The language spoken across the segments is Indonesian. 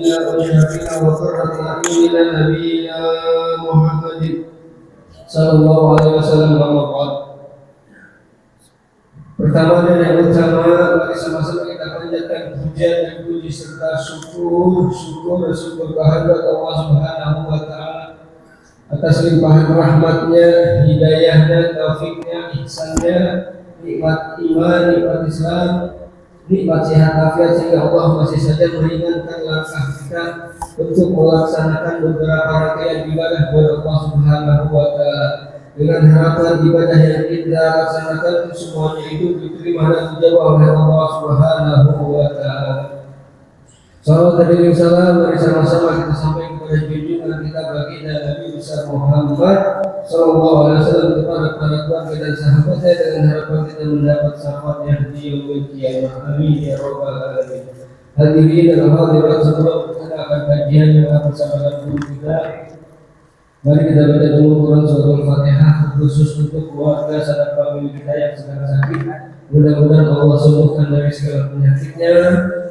ذنوبنا وشفينا وقرة أعيننا نبينا محمد صلى الله عليه وسلم. Amma ba'd. Pertama dan yang utama, mari sama-sama kita panjatkan puja dan puji serta syukur kehadirat Allah Subhanahu wa Ta'ala atas limpahan rahmatnya, hidayahnya, taufiknya, ihsannya, nikmat iman, nikmat Islam, nikmat sehat afiat, sehingga Allah masih saja meringankan langkah kita untuk melaksanakan beberapa rangkaian ibadah kepada Allah Subhanahu wa Ta'ala. Dengan harapan ibadah yang kita laksanakan semuanya itu diterima dan dijawab oleh Allah Subhanahu wa Ta'ala. Salawat dan salam mari sama-sama kita sampaikan kepada junjungan kita baginda Nabi besar Muhammad sallallahu alaihi wasallam, kepada para keluarga dan sahabatnya, dengan harapan kita mendapat syafaatnya di yaumil qiyamah. Amin ya rabbal alamin. Hadirin dan hadirat, sebelum kita akan kajian yang akan bersama guru kita, mari kita baca dulu Quran surah Al-Fatihah, khusus untuk keluarga sanak famili kita yang sedang sakit. Mudah-mudahan Allah sembuhkan dari segala penyakitnya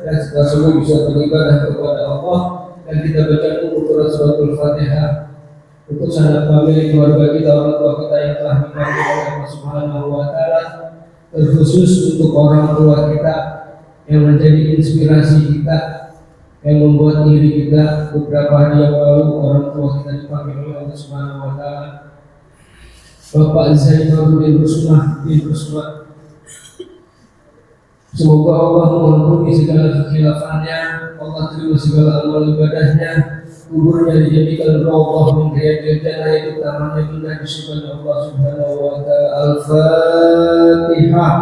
dan segala semua bisa beribadah kepada Allah. Dan kita baca dulu Quran surah Al-Fatihah untuk sanak famili keluarga kita, orang tua kita yang telah dipanggil oleh Allah Subhanahu wa Ta'ala, terkhusus untuk orang tua kita yang menjadi inspirasi kita, yang membuat diri kita beberapa hari yang lalu orang tua kita dipanggil oleh Allah Subhanahu wa Ta'ala, Bapak Zainal bin Rusmah bin Rusmah. Semoga Allah mengampuni segala kekhilafannya, Allah terima segala amal ibadahnya, kuburnya dijadikan raudhah min riyadil jannah, itu tamannya indah di surga Allah Subhanahu wa Ta'ala. Al-Fatihah.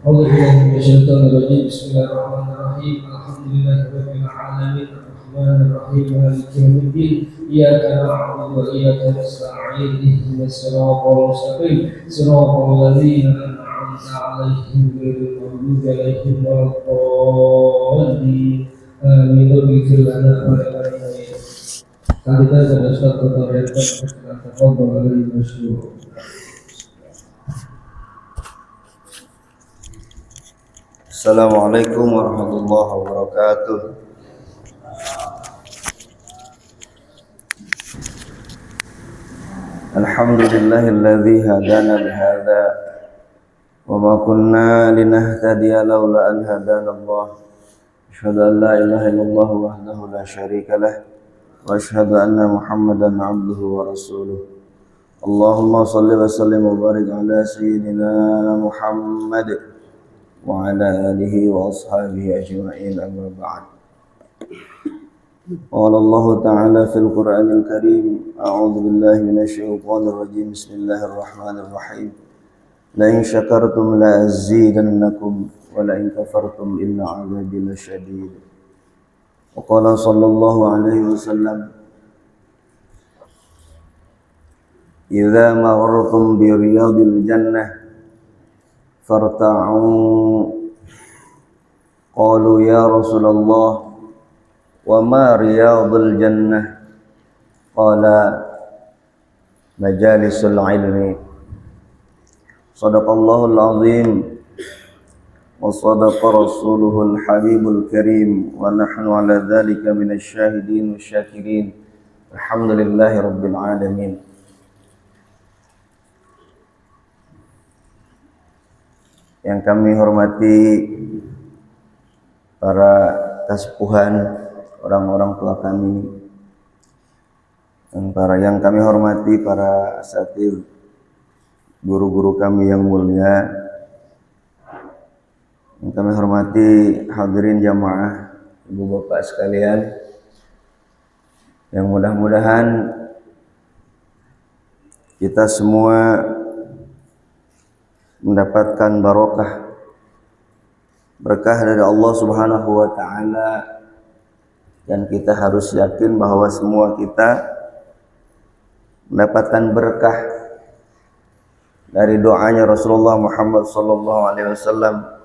A'udzubillahi minasyaitonir rajim. Bismillahirrahmanirrahim. Alhamdulillahirabbil alamin. Arrahmanirrahim. Maliki yaumiddin. Iyyaka na'budu wa iyyaka nasta'in. Ihdinas siratal mustaqim. Siratal ladzina an'amta 'alaihim ghairil maghdubi 'alaihim waladdallin. Amin. Ighfir lana wa lana. Kita sudah satu kali kita tafadhal masyhur. Assalamualaikum warahmatullahi wabarakatuh. Alhamdulillahilladzi hadana lihadza wa ma kunna linahtadiya laula an hadana Allah. Asyhadu an la ilaha illallah wahdahu la syarika lah wa asyhadu anna Muhammadan 'abduhu wa rasuluh. Allahumma shalli wa sallim wa barik ala sayyidina Muhammad wa ala alihi wa ashabihi ajma'in, amma ba'd. Qala Allah ta'ala fil Qur'anil Karim, a'udzu billahi minasy syaithanir rajim. Bismillahirrahmanirrahim. La in syakartum la azidannakum wa la in kafartum inna 'adzabi lasyadid. Wa qala sallallahu alaihi wasallam, idza marartum bi riyadil jannah farta'u. Qalu ya Rasulullah wa ma riyadul jannah? Qala majalisul ilmi. Sadaqallahul azim wa sadaqa rasuluhul habibul karim wa nahnu ala dzalika minasy syahidin wasyakirin. Alhamdulillahi rabbil alamin. Yang kami hormati para kasepuhan, orang-orang tua kami, dan yang kami hormati para asatidz, guru-guru kami yang mulia, yang kami hormati hadirin jamaah, ibu bapak sekalian, yang mudah-mudahan kita semua mendapatkan berkah dari Allah Subhanahu wa Ta'ala, dan kita harus yakin bahwa semua kita mendapatkan berkah dari doanya Rasulullah Muhammad sallallahu alaihi wasallam,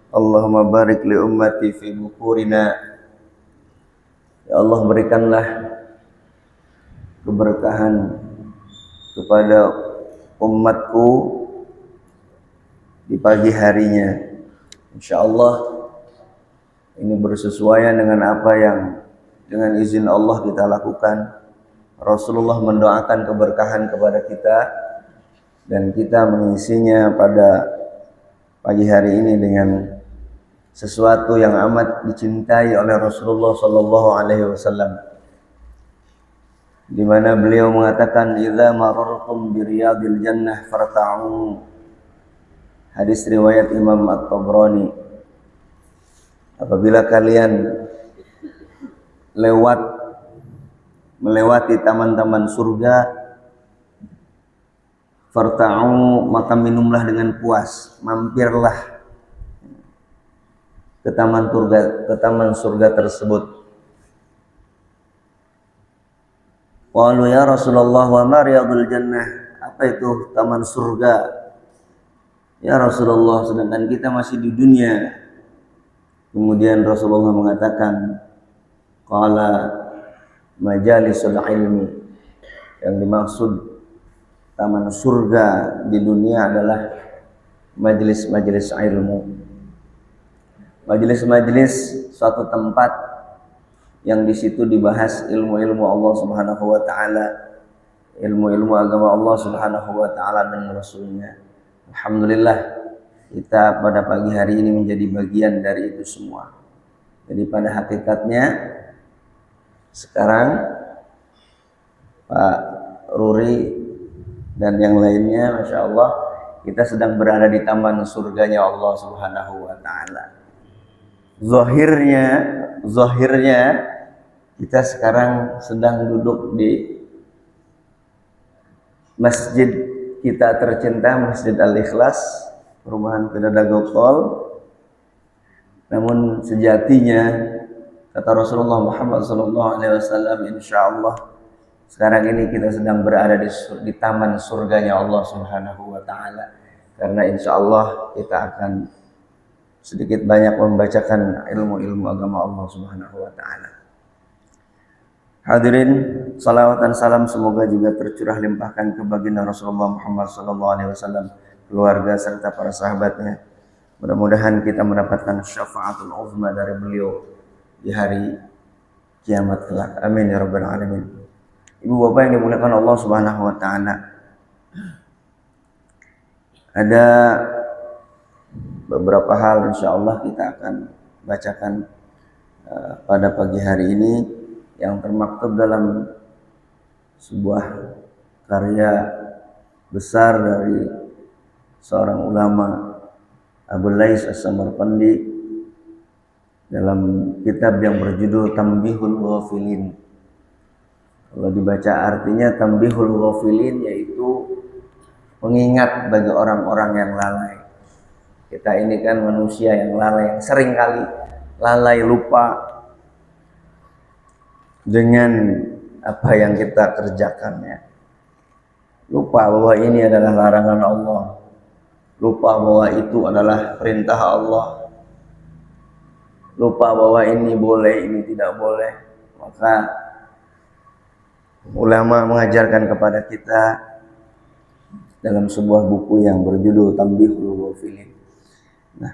Allahumma barik li ummati fi bukurina. Ya Allah, berikanlah keberkahan kepada umatku di pagi harinya. Insyaallah ini bersesuaian dengan apa yang dengan izin Allah kita lakukan. Rasulullah mendoakan keberkahan kepada kita dan kita mengisinya pada pagi hari ini dengan sesuatu yang amat dicintai oleh Rasulullah sallallahu alaihi wasallam, di mana beliau mengatakan idza marartum bi riyadil jannah farta'u. Hadis riwayat Imam At-Tabrani. Apabila kalian melewati taman-taman surga, farta'u, maka minumlah dengan puas, mampirlah ke taman surga tersebut. Qalu ya Rasulullah wa ma riyadul jannah, apa itu taman surga ya Rasulullah, sedangkan kita masih di dunia? Kemudian Rasulullah mengatakan, qala majalisul ilmi, yang dimaksud taman surga di dunia adalah majelis-majelis ilmu. Majelis-majelis suatu tempat yang di situ dibahas ilmu-ilmu Allah Subhanahu wa taala, ilmu-ilmu agama Allah Subhanahu wa taala dan Rasulnya. Alhamdulillah kita pada pagi hari ini menjadi bagian dari itu semua. Jadi pada hakikatnya sekarang Pak Ruri dan yang lainnya, Masya Allah, kita sedang berada di taman surganya Allah Subhanahu wa taala. Zahirnya kita sekarang sedang duduk di masjid kita tercinta, Masjid Al-Ikhlas, perumahan Pedagang Tol. Namun sejatinya kata Rasulullah Muhammad SAW, insya Allah sekarang ini kita sedang berada di taman surganya Allah Subhanahu wa taala, karena insya Allah kita akan sedikit banyak membacakan ilmu-ilmu agama Allah Subhanahu wa taala. Hadirin, salawat dan salam semoga juga tercurah limpahkan ke baginda Rasulullah Muhammad SAW, keluarga serta para sahabatnya. Mudah-mudahan kita mendapatkan syafaatul uzma dari beliau di hari kiamat kelak. Amin ya rabbal alamin. Ibu bapak yang dimuliakan Allah Subhanahu wa taala, ada beberapa hal insya Allah kita akan bacakan pada pagi hari ini yang termaktub dalam sebuah karya besar dari seorang ulama, Abu Lais As-Samarqandi, dalam kitab yang berjudul Tanbihul Ghafilin. Kalau dibaca artinya Tanbihul Ghafilin, yaitu pengingat bagi orang-orang yang lalai. Kita ini kan manusia yang lalai, yang sering kali lalai, lupa dengan apa yang kita kerjakannya. Lupa bahwa ini adalah larangan Allah, lupa bahwa itu adalah perintah Allah, lupa bahwa ini boleh, ini tidak boleh. Maka ulama mengajarkan kepada kita dalam sebuah buku yang berjudul Tanbihul Ghafilin. Nah,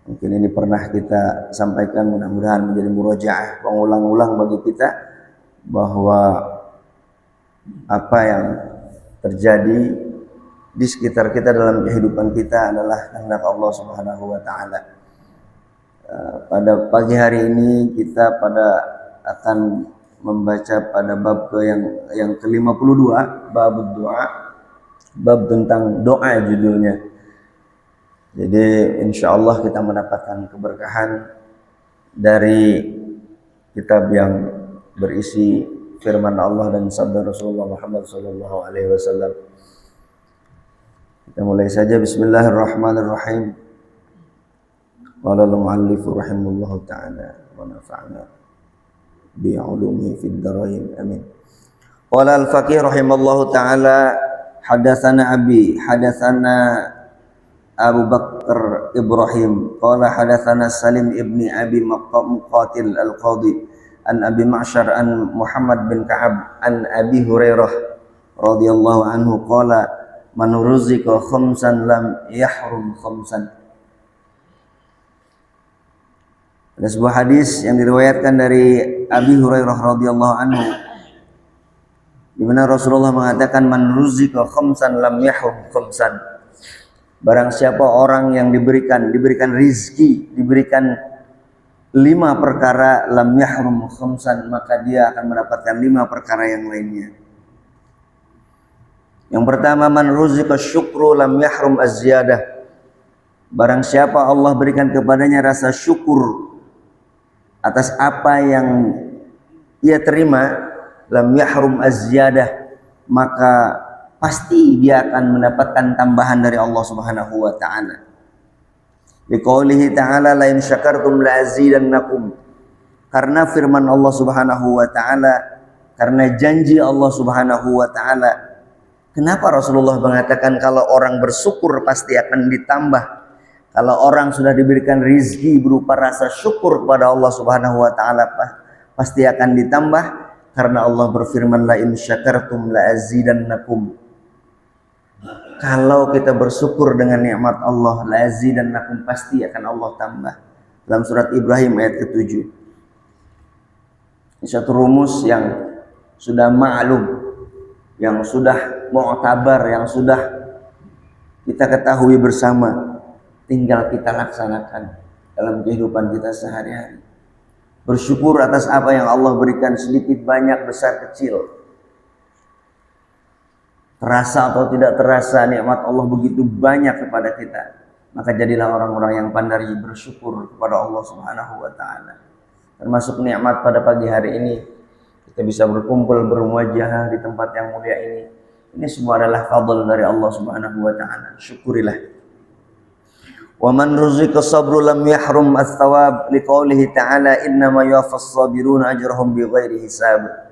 mungkin ini pernah kita sampaikan, mudah-mudahan menjadi murojaah, pengulang-ulang bagi kita, bahwa apa yang terjadi di sekitar kita dalam kehidupan kita adalah kehendak Allah Subhanahu wa taala. Pada pagi hari ini kita akan membaca pada bab yang ke-52, bab doa, bab tentang doa judulnya. Jadi insya Allah kita mendapatkan keberkahan dari kitab yang berisi firman Allah dan sabda Rasulullah Muhammad SAW. Kita mulai saja. Bismillahirrahmanirrahim. Qala al-mu'allif rahimahullahu ta'ala wa nafa'na bi'ulumihi fid dharain. Amin. Qala al-faqih rahimallahu ta'ala, hadatsana abi, hadatsana Abu Bakar Ibrahim, qala hadatsana Salim ibni Abi Muqatil al-Qadi, an Abi Ma'syar an Muhammad bin Ka'ab an Abi Hurairah radhiyallahu anhu qala man ruzika khamsan lam yahrum khamsan. Ada sebuah hadis yang diriwayatkan dari Abi Hurairah radhiyallahu anhu, di mana Rasulullah mengatakan, man ruzika khamsan lam yahrum khamsan. Barang siapa orang yang diberikan rizki, diberikan 5 perkara, lam yahrum khamsan, maka dia akan mendapatkan 5 perkara yang lainnya. Yang pertama, man ruzika syukru lam yahrum az-ziyadah. Barang siapa Allah berikan kepadanya rasa syukur atas apa yang ia terima, lam yahrum az-ziyadah, maka pasti dia akan mendapatkan tambahan dari Allah Subhanahu wa taala. Liqaulihi ta'ala, la in syakartum la azidannakum. Karena firman Allah Subhanahu wa taala, karena janji Allah Subhanahu wa taala. Kenapa Rasulullah mengatakan kalau orang bersyukur pasti akan ditambah? Kalau orang sudah diberikan rizki berupa rasa syukur kepada Allah Subhanahu wa taala, pasti akan ditambah, karena Allah berfirman, la in syakartum la azidannakum. Kalau kita bersyukur dengan nikmat Allah, la azidannakum, pasti akan Allah tambah. Dalam surat Ibrahim ayat ke-7. Ini satu rumus yang sudah ma'lum, yang sudah mu'tabar, yang sudah kita ketahui bersama, tinggal kita laksanakan dalam kehidupan kita sehari-hari. Bersyukur atas apa yang Allah berikan, sedikit banyak, besar kecil. Terasa atau tidak terasa, nikmat Allah begitu banyak kepada kita. Maka jadilah orang-orang yang pandai bersyukur kepada Allah Subhanahu wa taala. Termasuk nikmat pada pagi hari ini, kita bisa berkumpul bermuajah di tempat yang mulia ini. Ini semua adalah fadl dari Allah Subhanahu wa taala. Syukurilah. Wa man ruzika sabru lam yahrum ats-tsawab, liqaulihi ta'ala, innama yuwaffas sabiruna ajrahum bighairi hisab.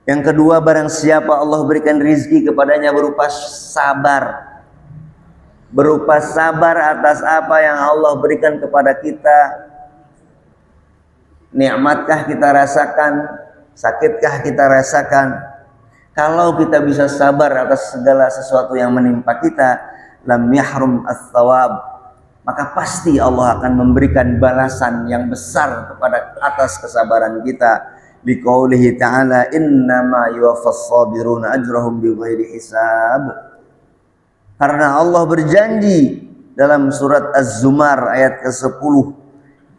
Yang kedua, barang siapa Allah berikan rizki kepadanya berupa sabar, berupa sabar atas apa yang Allah berikan kepada kita. Nikmatkah kita rasakan, sakitkah kita rasakan? Kalau kita bisa sabar atas segala sesuatu yang menimpa kita, lam yahrum ats-tsawab, maka pasti Allah akan memberikan balasan yang besar kepada atas kesabaran kita. Liqaulihi ta'ala, innama yuwaffas sabiruna ajrahum bighairi hisab. Karena Allah berjanji dalam surat Az-Zumar ayat ke-10,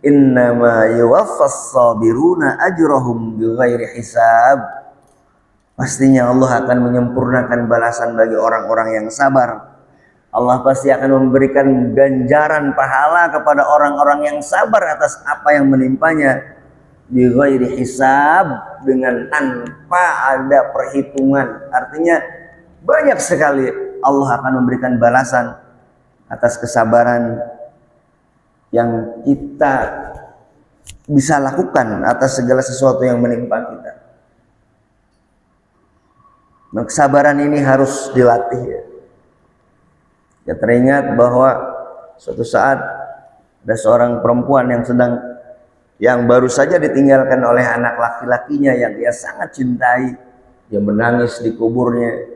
innama yuwaffas sabiruna ajrahum bighairi hisab. Pastinya Allah akan menyempurnakan balasan bagi orang-orang yang sabar. Allah pasti akan memberikan ganjaran pahala kepada orang-orang yang sabar atas apa yang menimpanya, bighairi hisab, dengan tanpa ada perhitungan. Artinya banyak sekali Allah akan memberikan balasan atas kesabaran yang kita bisa lakukan atas segala sesuatu yang menimpa kita. Nah, kesabaran ini harus dilatih ya. Ya, teringat bahwa suatu saat ada seorang perempuan yang baru saja ditinggalkan oleh anak laki-lakinya yang dia sangat cintai. Dia menangis di kuburnya.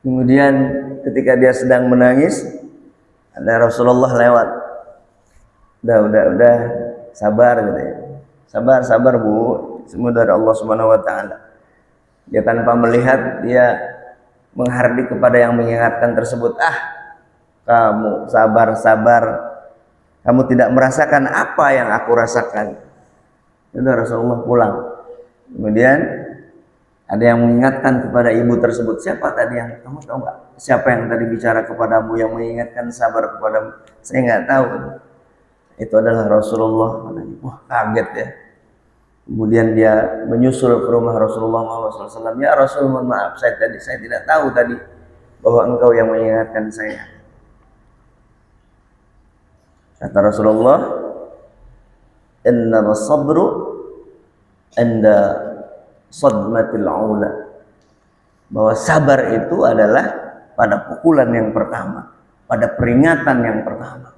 Kemudian ketika dia sedang menangis, ada Rasulullah lewat. Udah, sabar gitu ya. Sabar Bu, semua dari Allah Subhanahu wa taala. Dia tanpa melihat, dia menghardik kepada yang mengingatkan tersebut. Kamu sabar. Kamu tidak merasakan apa yang aku rasakan. Itu Rasulullah pulang. Kemudian ada yang mengingatkan kepada ibu tersebut. Siapa tadi yang, kamu tahu nggak? Siapa yang tadi bicara kepadamu, yang mengingatkan sabar kepadamu? Saya nggak tahu. Itu adalah Rasulullah. Wah, kaget ya. Kemudian dia menyusul ke rumah Rasulullah SAW. Ya Rasul, mohon maaf, saya tidak tahu tadi bahwa engkau yang mengingatkan saya. Kata Rasulullah, innama sabru inda sadmatil ula. Bahwa sabar itu adalah pada pukulan yang pertama, pada peringatan yang pertama.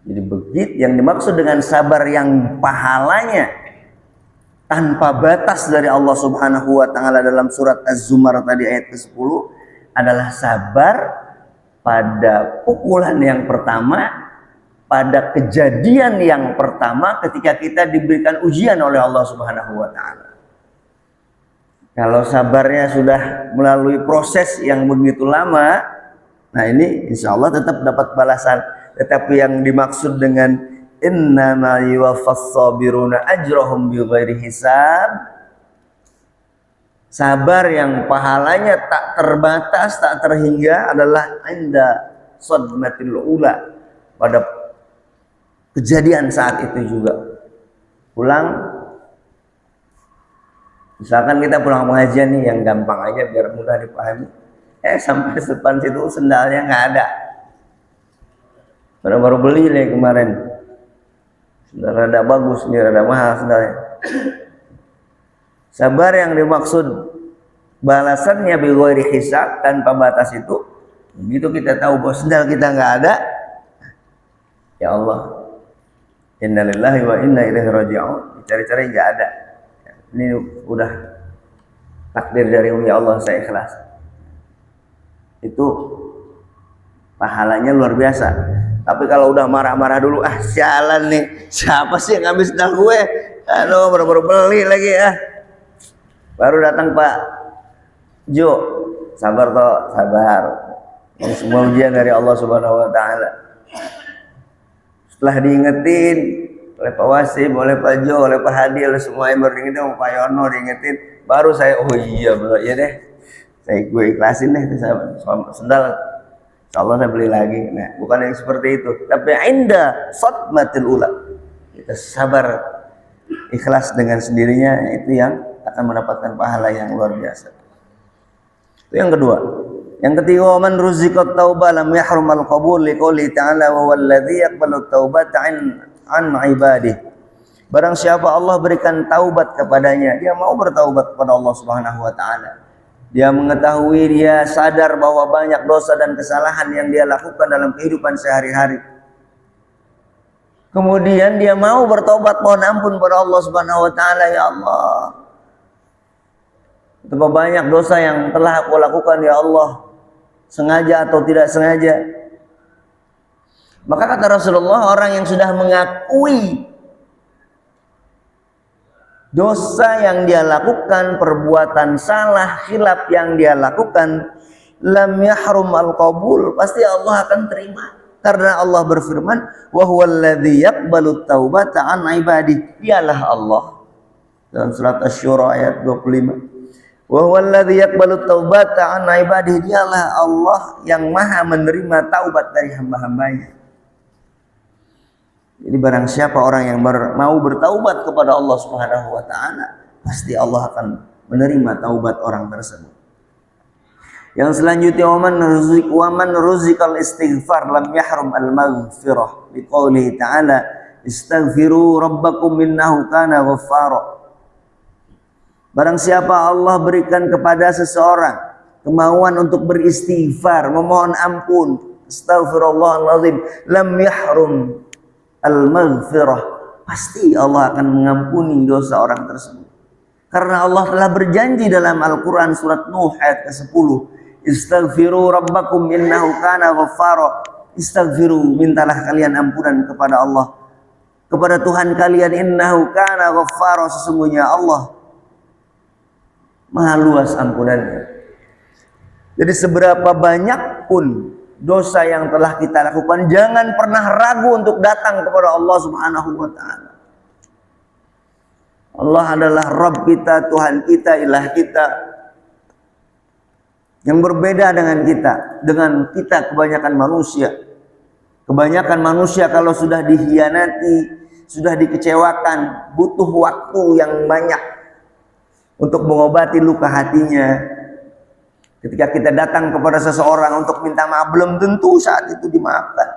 Jadi begitu yang dimaksud dengan sabar yang pahalanya tanpa batas dari Allah Subhanahu wa taala dalam surat Az-Zumar tadi ayat ke-10 adalah sabar pada pukulan yang pertama, pada kejadian yang pertama ketika kita diberikan ujian oleh Allah Subhanahu wa taala. Kalau sabarnya sudah melalui proses yang begitu lama, nah ini insya Allah tetap dapat balasan. Tetapi yang dimaksud dengan innama yuwaffas sabiruna ajrahum bighairi hisab, sabar yang pahalanya tak terbatas, tak terhingga adalah inda sadmatil ula, pada kejadian saat itu juga. Misalkan kita pulang pengajian nih, yang gampang aja biar mudah dipahami. Sampai depan situ sendalnya nggak ada. Baru beli nih kemarin. Sendal rada bagus, ini rada mahal sendalnya. Sabar yang dimaksud balasannya bighairi hisab, tanpa batas itu. Begitu kita tahu bahwa sendal kita nggak ada, ya Allah, inna lillahi wa inna ilaihi raji'un. Cari-cari nggak ada. Ini udah takdir dari ya Allah, saya ikhlas. Itu pahalanya luar biasa. Tapi kalau udah marah-marah dulu, sialan nih, siapa sih yang ngambil sendal gue? Aduh, baru beli lagi ya. Baru datang Pak Jo, sabar toh, sabar. Ini semua ujian dari Allah Subhanahu wa taala. Setelah diingetin oleh Pak Wasim, oleh Pak Jo, oleh Pak Hadi, oleh semua yang baru diingetin, oleh Pak Yono diingetin, baru saya, oh iya betul ya deh, gue ikhlasin deh itu sendal, insyaallah saya beli lagi. Nah, bukan yang seperti itu, tapi inda sadmatil ula, kita sabar, ikhlas dengan sendirinya, itu yang akan mendapatkan pahala yang luar biasa. Itu yang kedua. Yang ketiga, man ruziqat taubah lam yahrum al-qabul liqouli ta'ala wa walladzi yaqbalu taubata an ibadih. Barang siapa Allah berikan taubat kepadanya, dia mau bertaubat kepada Allah Subhanahu wa taala. Dia mengetahui, dia sadar bahwa banyak dosa dan kesalahan yang dia lakukan dalam kehidupan sehari-hari. Kemudian dia mau bertaubat, mohon ampun kepada Allah Subhanahu wa taala, ya Allah, betapa banyak dosa yang telah aku lakukan ya Allah, sengaja atau tidak sengaja. Maka kata Rasulullah, orang yang sudah mengakui dosa yang dia lakukan, perbuatan salah, khilaf yang dia lakukan, lam yahrum al-qabul, pasti Allah akan terima. Karena Allah berfirman, wa huwallazi yaqbalu taubata an ibadihi, dialah Allah. Dalam surat Asy-Syura ayat 25. Wa huwallazi yaqbalu taubata an ibadihi, dialah Allah yang maha menerima taubat dari hamba-hambanya. Jadi barang siapa orang yang mau bertaubat kepada Allah Subhanahu wa taala, pasti Allah akan menerima taubat orang tersebut. Yang selanjutnya, wa man ruzikal istighfar lam yahrum al-maghfirah, liqoulihi ta'ala istaghfiru rabbakum innahu kana ghaffara. Barang siapa Allah berikan kepada seseorang kemauan untuk beristighfar, memohon ampun, astaghfirullahaladzim, lam yahrum al-maghfirah, pasti Allah akan mengampuni dosa orang tersebut. Karena Allah telah berjanji dalam Al-Quran surat Nuh ayat ke-10, istaghfiru rabbakum innahu kana ghaffara. Istaghfiru, mintalah kalian ampunan kepada Allah, kepada Tuhan kalian, innahu kana ghaffara, sesungguhnya Allah maha luas ampunannya. Jadi seberapa banyak pun dosa yang telah kita lakukan, jangan pernah ragu untuk datang kepada Allah Subhanahu wa taala. Allah adalah Rabb kita, Tuhan kita, ilah kita, yang berbeda dengan kita kebanyakan manusia. Kebanyakan manusia kalau sudah dihianati, sudah dikecewakan, butuh waktu yang banyak untuk mengobati luka hatinya. Ketika kita datang kepada seseorang untuk minta maaf, belum tentu saat itu dimaafkan.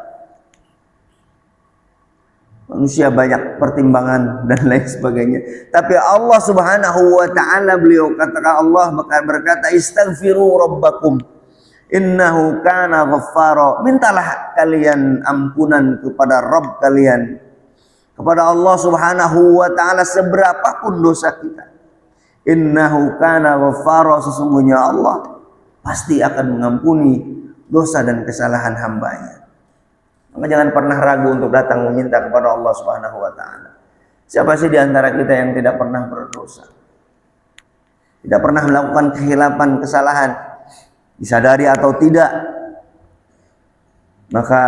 Manusia banyak pertimbangan dan lain sebagainya. Tapi Allah Subhanahu wa taala, beliau katakan, Allah berkata, istaghfiru rabbakum innahu kana ghaffara. Mintalah kalian ampunan kepada Rabb kalian, kepada Allah Subhanahu wa taala, seberapapun dosa kita. Innahu kana ghaffara, sesungguhnya Allah pasti akan mengampuni dosa dan kesalahan hambanya. Maka jangan pernah ragu untuk datang meminta kepada Allah Subhanahu wa taala. Siapa sih di antara kita yang tidak pernah berdosa? Tidak pernah melakukan kehilapan, kesalahan, disadari atau tidak? Maka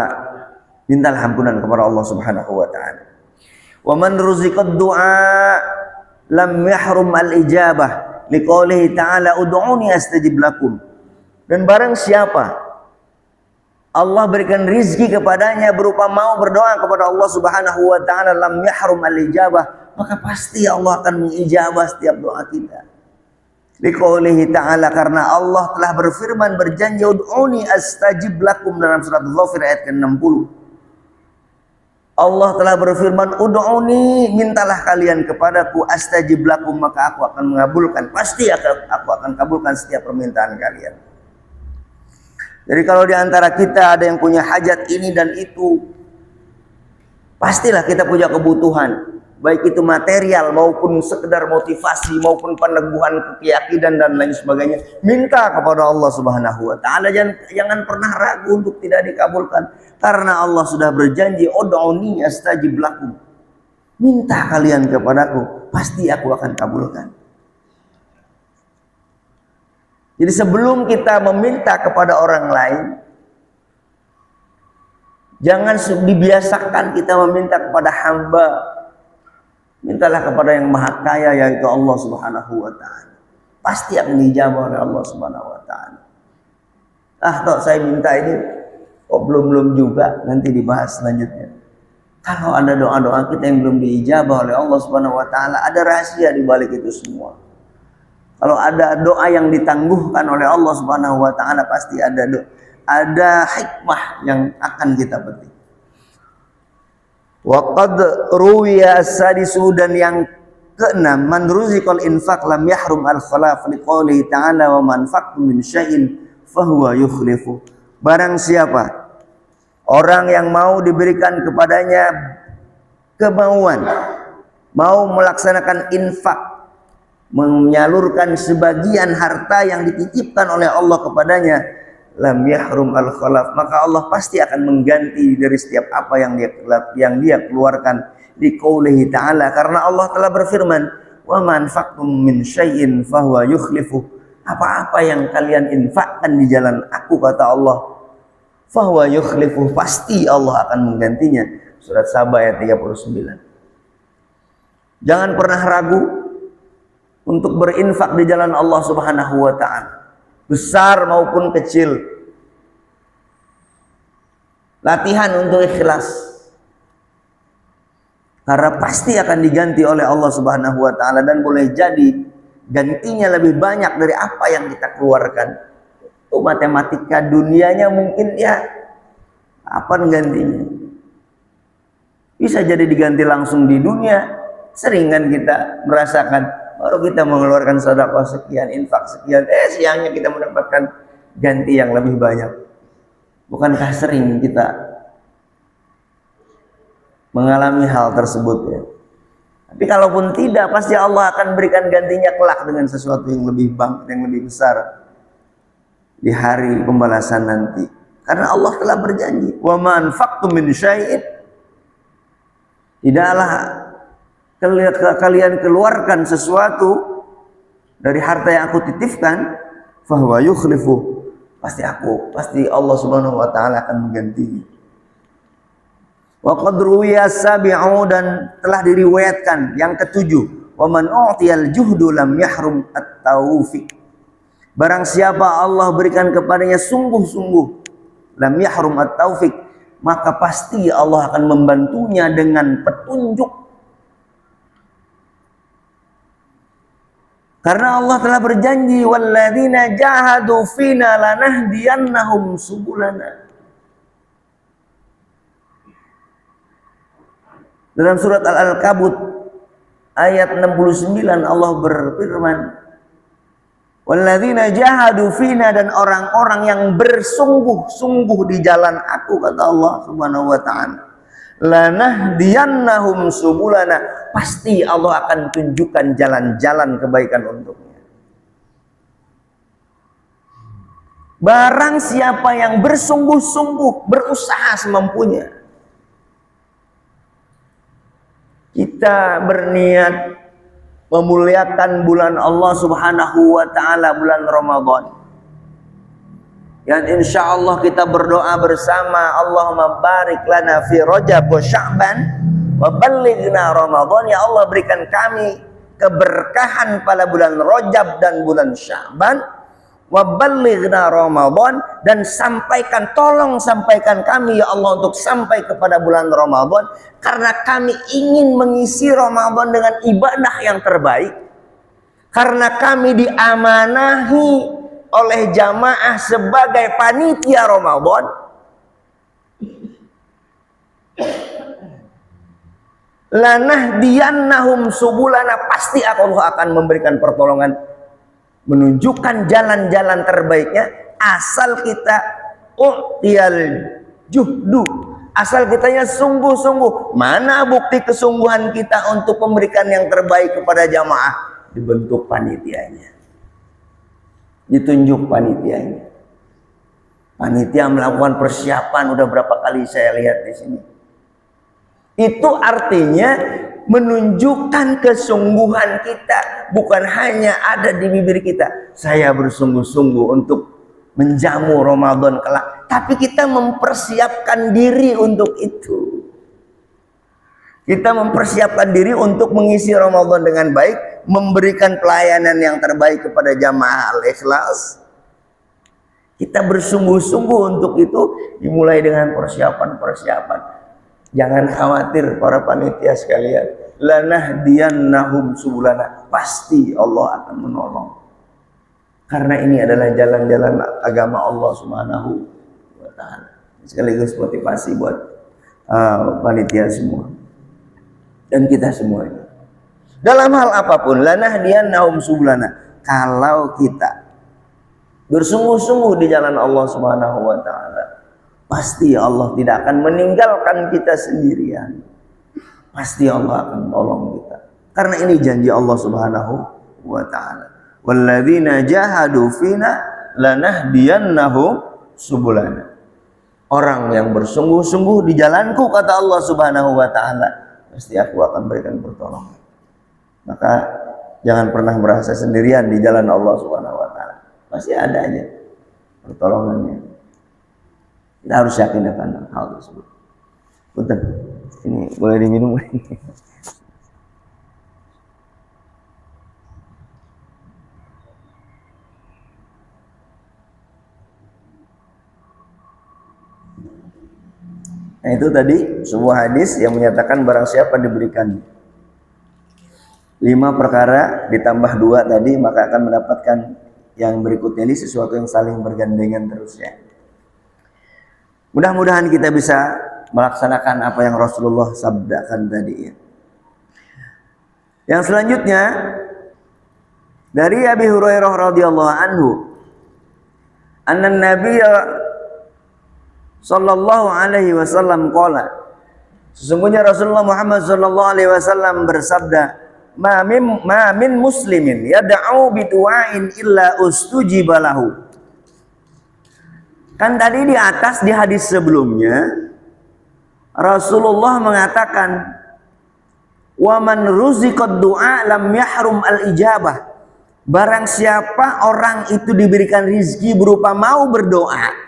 mintalah ampunan kepada Allah Subhanahu wa taala. Wa man ruziqad du'a lam yahrum al-ijabah liqaulihi ta'ala ud'uni astajib lakum. Dan barang siapa Allah berikan rizki kepadanya berupa mau berdoa kepada Allah Subhanahu wa taala, lam yahrum al-ijabah, maka pasti Allah akan mengijabah setiap doa kita. Liqaulihi ta'ala, karena Allah telah berfirman berjanji ud'uni astajib lakum dalam surat Ghafir ayat ke-60. Allah telah berfirman ud'uni, mintalah kalian kepadaku, astajib lakum, maka aku akan mengabulkan, pasti aku akan kabulkan setiap permintaan kalian. Jadi kalau di antara kita ada yang punya hajat ini dan itu, pastilah kita punya kebutuhan, baik itu material maupun sekedar motivasi maupun peneguhan keyakinan dan lain sebagainya. Minta kepada Allah Subhanahu wa taala, jangan pernah ragu untuk tidak dikabulkan, karena Allah sudah berjanji ud'uni astajib lakum. Minta kalian kepadaku, pasti aku akan kabulkan. Jadi sebelum kita meminta kepada orang lain, jangan dibiasakan kita meminta kepada hamba. Mintalah kepada yang maha kaya, yaitu Allah Subhanahu wa ta'ala. Pasti akan dijawab oleh Allah Subhanahu wa ta'ala. Toh saya minta ini kok belum juga, nanti dibahas selanjutnya. Kalau ada doa-doa kita yang belum diijabah oleh Allah Subhanahu wa ta'ala, ada rahasia di balik itu semua. Kalau ada doa yang ditangguhkan oleh Allah Subhanahu wa taala, pasti ada hikmah yang akan kita petik. Wa qad ruwiya as-sadisu, dan yang keenam, man ruziqal infaq lam yahrum al-khalaf liqoulihi ta'ala wa man anfaqtum min syai'in fahuwa yukhlifu. Barang siapa orang yang mau diberikan kepadanya kemauan, mau melaksanakan infak, menyalurkan sebagian harta yang dititipkan oleh Allah kepadanya, lam yahrum al-khalaf, maka Allah pasti akan mengganti dari setiap apa yang dia keluarkan. Di qoulihi ta'ala, karena Allah telah berfirman, wa man anfaqtum min syai'in fahuwa yukhlifu. Apa-apa yang kalian infakkan di jalan aku, kata Allah, fahuwa yukhlifu, pasti Allah akan menggantinya. Surat Saba ayat 39. Jangan pernah ragu untuk berinfak di jalan Allah Subhanahu wa ta'ala, besar maupun kecil. Latihan untuk ikhlas, karena pasti akan diganti oleh Allah Subhanahu wa ta'ala, dan boleh jadi gantinya lebih banyak dari apa yang kita keluarkan. Itu matematika dunianya, mungkin ya apa gantinya. Bisa jadi diganti langsung di dunia. Sering kan kita merasakan, baru kita mengeluarkan sedekah sekian, infak sekian, siangnya kita mendapatkan ganti yang lebih banyak. Bukankah sering kita mengalami hal tersebut ya? Tapi kalaupun tidak, pasti Allah akan berikan gantinya kelak dengan sesuatu yang lebih besar di hari pembalasan nanti. Karena Allah telah berjanji, wa ma anfaqtum min syai'in, tidaklah kalian keluarkan sesuatu dari harta yang aku titipkan, fahuwa yukhlifu, pasti Allah Subhanahu wa taala akan menggantinya. Wa qad ruwiya sabi'u, dan telah diriwayatkan yang ketujuh, wa man u'tiyal juhdu lam yahrum at-taufiq. Barang siapa Allah berikan kepadanya sungguh-sungguh, lam yahrum at-taufiq, maka pasti Allah akan membantunya dengan petunjuk. Karena Allah telah berjanji, walladzina jahadu fina lanahdiyannahum subulana. Dalam surat Al-Ankabut ayat 69 Allah berfirman, walladzina jahadu fina, dan orang-orang yang bersungguh-sungguh di jalan aku, kata Allah Subhanahu wa ta'ala, lanahdiyannahum subulana, pasti Allah akan tunjukkan jalan-jalan kebaikan untuknya. Barang siapa yang bersungguh-sungguh berusaha semampunya, kita berniat memuliakan bulan Allah Subhanahu wa taala, bulan Ramadan. Yang insya Allah kita berdoa bersama, Allahumma barik lana fi Rajab wa Sya'ban wa ballighna Ramadan. Ya Allah, berikan kami keberkahan pada bulan Rajab dan bulan Sya'ban. Wa ballighna Ramadan, dan tolong sampaikan kami ya Allah untuk sampai kepada bulan Ramadan, karena kami ingin mengisi Ramadan dengan ibadah yang terbaik, karena kami diamanahi oleh jamaah sebagai panitia Ramadan. Lanahdiyannahum subulana, pasti Allah akan memberikan pertolongan, menunjukkan jalan-jalan terbaiknya, asal kita uhtiyal juhdu, asal kitanya sungguh-sungguh. Mana bukti kesungguhan kita untuk memberikan yang terbaik kepada jamaah? Dibentuk panitianya, ditunjuk panitianya. Panitia melakukan persiapan, udah berapa kali saya lihat di sini. Itu artinya menunjukkan kesungguhan kita, bukan hanya ada di bibir kita, saya bersungguh-sungguh untuk menjamu Ramadan kelak, tapi kita mempersiapkan diri untuk itu. Kita mempersiapkan diri untuk mengisi Ramadan dengan baik, memberikan pelayanan yang terbaik kepada jamaah Al-Ikhlas. Kita bersungguh-sungguh untuk itu, dimulai dengan persiapan-persiapan. Jangan khawatir para panitia sekalian, lanahdiyannahum subulana, pasti Allah akan menolong. Karena ini adalah jalan-jalan agama Allah Subhanahu wa taala. Sekaligus motivasi buat panitia semua dan kita semuanya. Dalam hal apapun, lanahdiyannahum subulana, kalau kita bersungguh-sungguh di jalan Allah Subhanahu wa taala, pasti Allah tidak akan meninggalkan kita sendirian. Pasti Allah akan tolong kita. Karena ini janji Allah Subhanahu wa taala. Walladzina jahadu fina lanahdiyannahum subulana. Orang yang bersungguh-sungguh di jalanku, kata Allah Subhanahu wa taala, pasti aku akan berikan pertolongan. Maka jangan pernah merasa sendirian di jalan Allah Subhanahu wa taala. Pasti ada aja pertolongannya. Kita harus yakin akan hal tersebut. Punten, ini boleh diminum. Nah, itu tadi sebuah hadis yang menyatakan barang siapa diberikan 5 perkara ditambah 2 tadi, maka akan mendapatkan yang berikutnya. Ini sesuatu yang saling bergandengan terus ya. Mudah-mudahan kita bisa melaksanakan apa yang Rasulullah sabdakan tadi ya. Yang selanjutnya dari Abi Hurairah radhiyallahu anhu, anna Nabiy sallallahu alaihi wasallam qala, sesungguhnya Rasulullah Muhammad sallallahu alaihi wasallam bersabda, ma min muslimin yad'u bi du'ain illa ustujiba lahu. Kan tadi di atas di hadis sebelumnya Rasulullah mengatakan, wa man ruziqad du'a lam yahrum al ijabah. Barang siapa orang itu diberikan rizki berupa mau berdoa.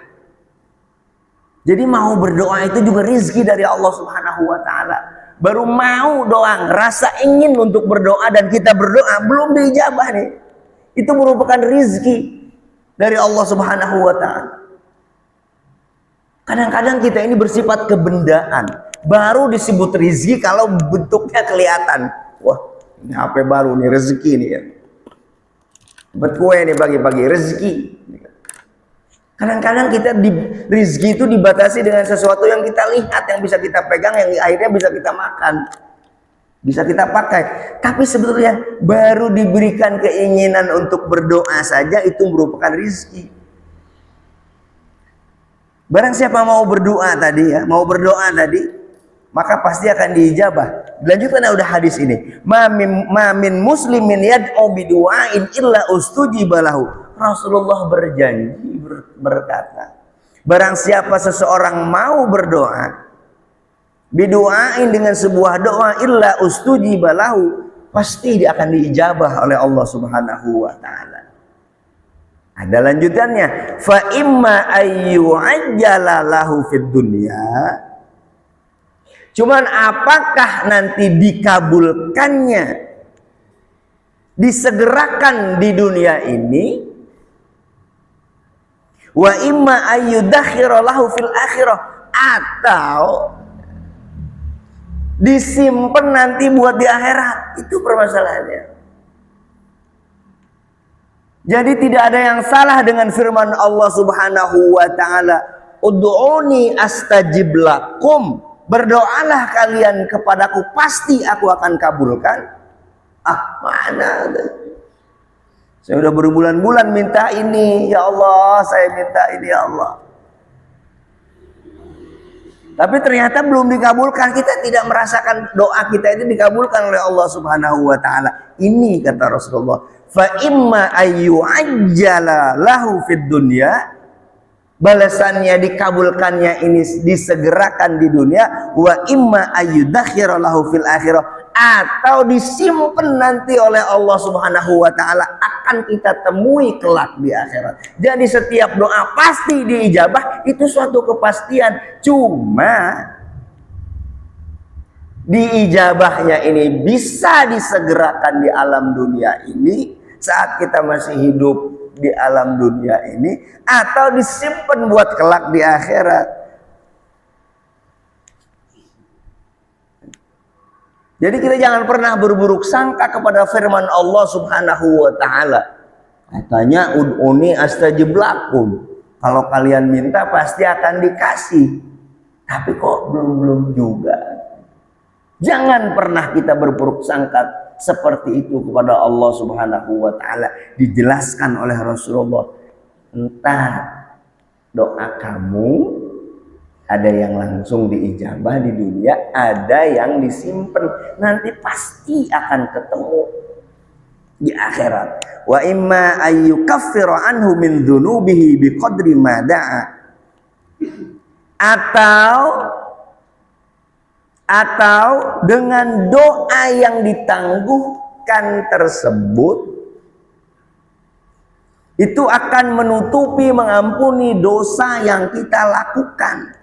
Jadi mau berdoa itu juga rizki dari Allah Subhanahu wa taala. Baru mau doang, rasa ingin untuk berdoa dan kita berdoa belum diijabah nih. Itu merupakan rizki dari Allah Subhanahu wa taala. Kadang-kadang kita ini bersifat kebendaan, baru disebut rizki kalau bentuknya kelihatan. Wah, ini HP baru nih, rezeki nih ya. Dapat kue nih pagi-pagi, rezeki. Kadang-kadang kita rizki itu dibatasi dengan sesuatu yang kita lihat, yang bisa kita pegang, yang akhirnya bisa kita makan, bisa kita pakai. Tapi sebetulnya baru diberikan keinginan untuk berdoa saja itu merupakan rizki. Barang siapa mau berdoa tadi ya, mau berdoa tadi, maka pasti akan diijabah. Dilanjutkan udah hadis ini. Ma min muslimin yad'u bi du'ain illa ustujiba lahu. Rasulullah berjanji berkata, barang siapa seseorang mau berdoa, bidu'ain dengan sebuah doa, illa ustujiba lahu, pasti dia akan diijabah oleh Allah Subhanahu wa taala. Ada lanjutannya, fa imma ayyu'ajjala lahu fid dunya. Cuman apakah nanti dikabulkannya, disegerakan di dunia ini, wa imma ayyudakhira lahu fil akhirah, atau disimpan nanti buat di akhirat. Itu permasalahannya. Jadi tidak ada yang salah dengan firman Allah Subhanahu wa taala, ud'uni astajib lakum, berdoalah kalian kepadaku, pasti aku akan kabulkan. Mana ada? Saya udah berbulan-bulan minta ini, ya Allah, saya minta ini, ya Allah. Tapi ternyata belum dikabulkan. Kita tidak merasakan doa kita itu dikabulkan oleh Allah Subhanahu wa taala. Ini kata Rasulullah, fa imma ayyu'ajjala lahu fid dunya, balasannya dikabulkannya ini disegerakan di dunia, wa imma ayyudakhira lahu fil akhirah, atau disimpan nanti oleh Allah Subhanahu wa taala, akan kita temui kelak di akhirat. Jadi setiap doa pasti diijabah, itu suatu kepastian. Cuma diijabahnya ini bisa disegerakan di alam dunia ini, saat kita masih hidup di alam dunia ini, atau disimpan buat kelak di akhirat. Jadi kita jangan pernah berburuk sangka kepada firman Allah Subhanahu wa taala. Katanya ud'uni astajib lakum. Kalau kalian minta pasti akan dikasih. Tapi kok belum juga. Jangan pernah kita berburuk sangka seperti itu kepada Allah Subhanahu wa taala. Dijelaskan oleh Rasulullah, entah doa kamu ada yang langsung diijabah di dunia, ada yang disimpan, nanti pasti akan ketemu di akhirat. Wa imma ayyukaffiru anhu min dzunubihi biqadri ma da'a, atau dengan doa yang ditangguhkan tersebut itu akan menutupi, mengampuni dosa yang kita lakukan.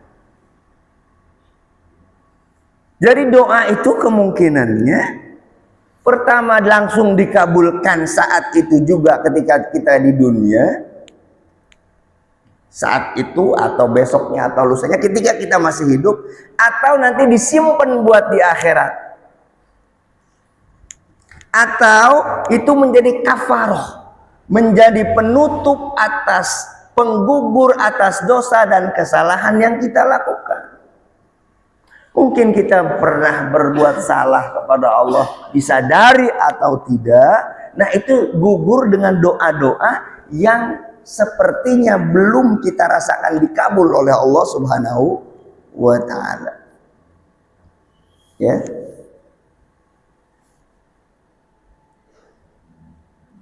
Jadi doa itu kemungkinannya pertama langsung dikabulkan saat itu juga ketika kita di dunia, saat itu atau besoknya atau lusanya ketika kita masih hidup, atau nanti disimpan buat di akhirat, atau itu menjadi kafaroh, menjadi penutup atas, penggugur atas dosa dan kesalahan yang kita lakukan. Mungkin kita pernah berbuat salah kepada Allah, disadari atau tidak. Nah itu gugur dengan doa-doa yang sepertinya belum kita rasakan dikabul oleh Allah Subhanahu wa ta'ala. Ya.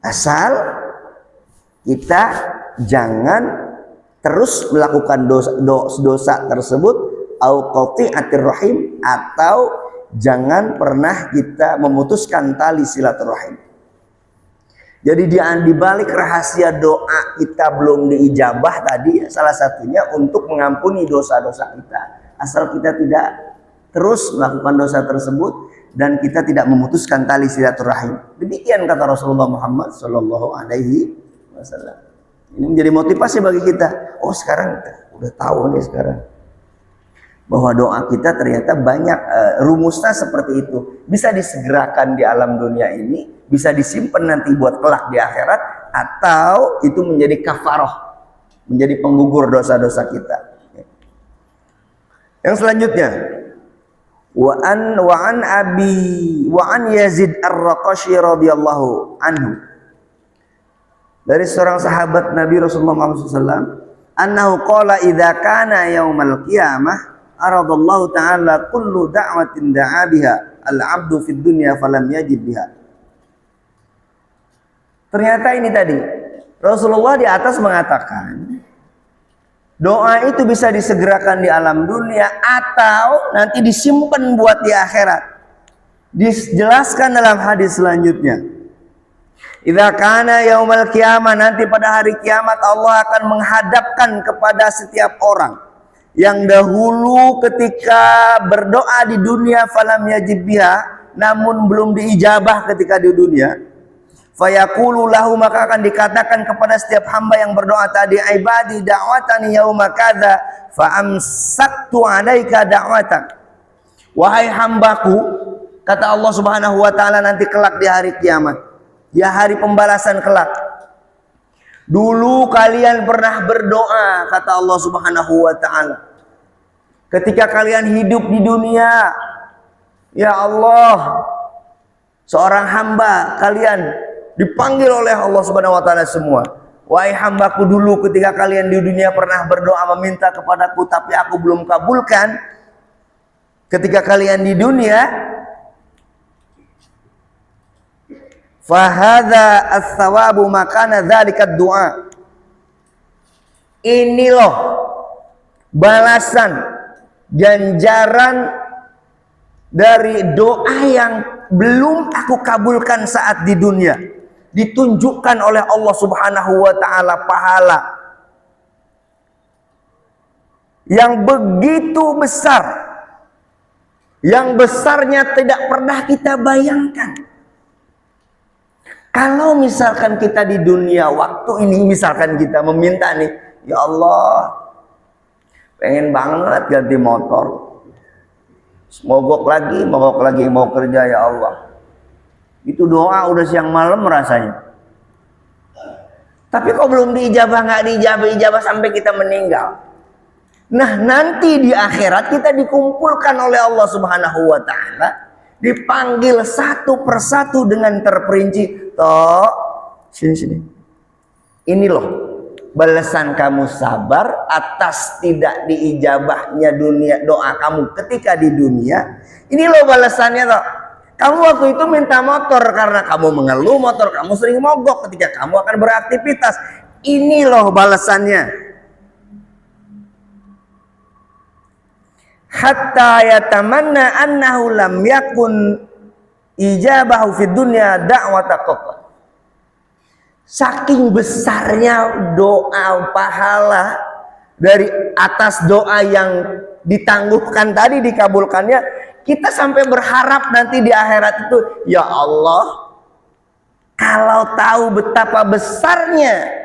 Asal kita jangan terus melakukan dosa tersebut, au qati'atir rahim, atau jangan pernah kita memutuskan tali silaturahim. Jadi di balik rahasia doa kita belum diijabah tadi, salah satunya untuk mengampuni dosa-dosa kita. Asal kita tidak terus melakukan dosa tersebut dan kita tidak memutuskan tali silaturahim. Demikian kata Rasulullah Muhammad sallallahu alaihi wasallam. Ini menjadi motivasi bagi kita. Oh sekarang kita udah tahu nih sekarang bahwa doa kita ternyata banyak rumusnya seperti itu. Bisa disegerakan di alam dunia ini, bisa disimpan nanti buat kelak di akhirat, atau itu menjadi kafaroh, menjadi penggugur dosa-dosa kita. Yang selanjutnya, wa an Yazid Ar-Raqashi radhiyallahu anhu, dari seorang sahabat Nabi Rasulullah SAW, annahu qala idza kana yaumal qiyamah aradallahu ta'ala kullu da'watin da'a biha al-'abdu fid dunya falam yajid biha. Ternyata ini tadi Rasulullah di atas mengatakan doa itu bisa disegerakan di alam dunia atau nanti disimpan buat di akhirat. Dijelaskan dalam hadis selanjutnya. Idza kana yaumal qiyamah, nanti pada hari kiamat Allah akan menghadapkan kepada setiap orang yang dahulu ketika berdoa di dunia falam yajib biha, namun belum diijabah ketika di dunia. Fayaqulu lahu, maka akan dikatakan kepada setiap hamba yang berdoa tadi, ibadi da'watani yauma kadza fa amsaktu 'alaika da'watak. Wahai hambaku, kata Allah Subhanahu wa taala nanti kelak di hari kiamat, ya hari pembalasan kelak. Dulu kalian pernah berdoa, kata Allah Subhanahu wa taala. Ketika kalian hidup di dunia, ya Allah, seorang hamba kalian dipanggil oleh Allah Subhanahu wa taala semua. Wahai hambaku, dulu ketika kalian di dunia pernah berdoa meminta kepadaku tapi aku belum kabulkan. Ketika kalian di dunia, fahadha as-sawabu makana dzalika du'a. Ini loh balasan ganjaran dari doa yang belum aku kabulkan saat di dunia. Ditunjukkan oleh Allah Subhanahu wa taala pahala yang begitu besar, yang besarnya tidak pernah kita bayangkan. Kalau misalkan kita di dunia waktu ini, misalkan kita meminta nih, ya Allah, pengen banget ganti motor, mogok lagi mau kerja ya Allah. Itu doa udah siang malam rasanya. Tapi kok belum diijabah, nggak diijabah sampai kita meninggal. Nah, nanti di akhirat kita dikumpulkan oleh Allah Subhanahu wa taala, dipanggil satu persatu dengan terperinci. Toh, sini. Ini loh balasan kamu sabar atas tidak diijabahnya doa kamu ketika di dunia. Ini loh balasannya toh. Kamu waktu itu minta motor karena kamu mengeluh motor kamu sering mogok ketika kamu akan beraktivitas. Ini loh balasannya. Hatta yatamanna annahu lam yakun ijabahu fid dunya da'wataqat. Saking besarnya doa pahala dari atas doa yang ditangguhkan tadi dikabulkannya, kita sampai berharap nanti di akhirat itu, ya Allah, kalau tahu betapa besarnya